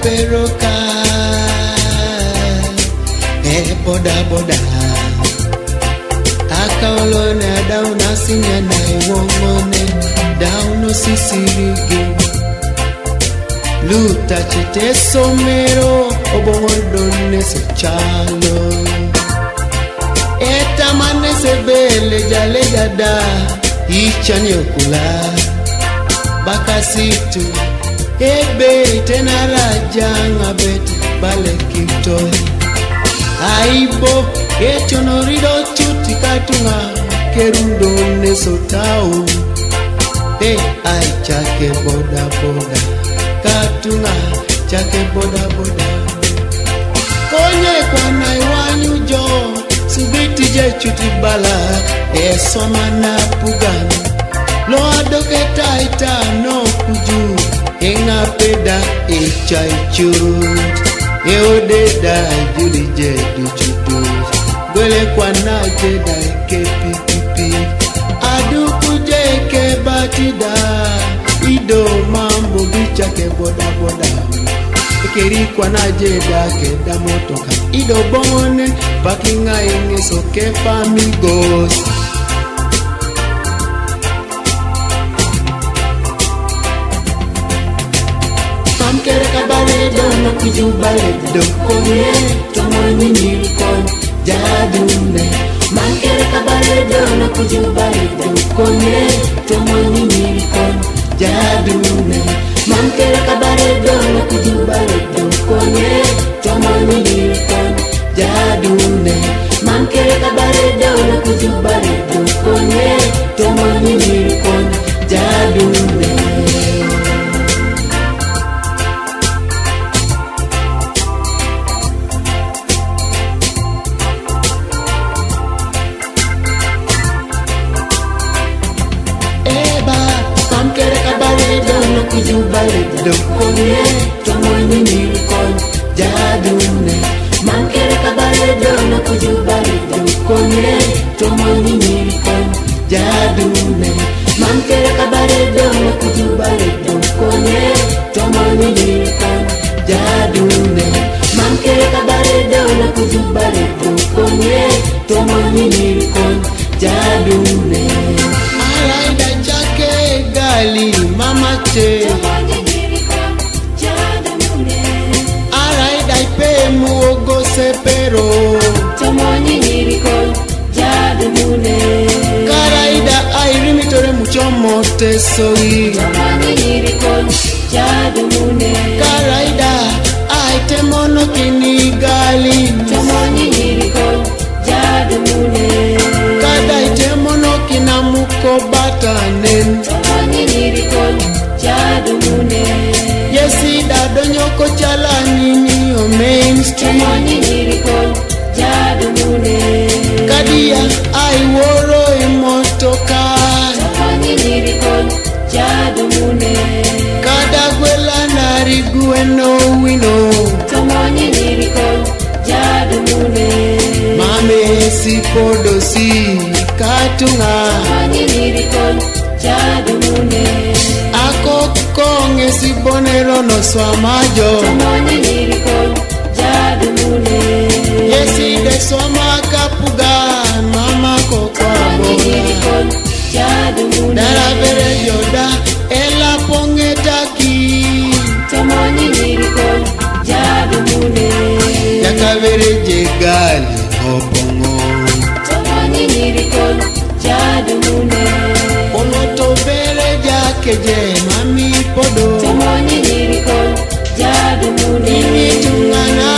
peroka boda boda akaolona dauna sinya na iwongone dauno sisirigi luta chete somero obongondone sechalo etamane sebele jale jada ichani okula bakasitu ebe tena raja ngabet bale kitoi aibo etonorido chuti katunga kerundo nesotao ai chake boda boda katunga chake boda boda konye kwana iwanyujo subiti je chuti bala esomana pugani lo adoke taita no kuju enga peda echaichut eodeda juli je duchudu gwele kwana jeda ke pipipi aduku je ke batida ido mambo bicha ke boda boda ekeri kwana jeda ke da motoka ido bone bakinga engeso ke famigos Kere kabare dono kujubale dokone tomoni nilkon jadune mankere kabare dono kujubale dokone tomoni nilkon jadune mankere kabare dono kujubale dokone tomoni nilkon jadune mankere kabare dono kujubale dokone tomoni nilkon jadune kujubale dokone tomoni nilkon jadune mankere kabale dono kujubale dokone tomoni nilkon jadune mankere kabale dono kujubale dokone tomoni nilkon jadune mankere kabale dono kujubale dokone tomoni nilkon jadune alaida chake gali mama che alaida ipe muogo sepero tomoni nilkon jadune karaida airimitore muchomo tesoi tomoni nilkon jadune karaida aitemono kinigali tomoni nilkon jadune kada itemono kinamuko batanen tomoni nilkon jadune yesi dadonyoko chalani ni o mainstream tomoni nilkon jadune kadia aiworo emotoka tomoni nilkon jadune kadagwela narigueno wino tomoni nilkon jadune mame sipodosi katunga tomoni nilkon jadune akokonge sibonero no swamajo tomoni nilkon jadune yesi de swama kapuga mama kokwabo tomoni nilkon jadune darabere yoda ela pongetaki tomoni nilkon jadune yakavere jegali opongo tomoni nilkon jadune onotobere jakeje mami podo tomoni nilkon jadune tungana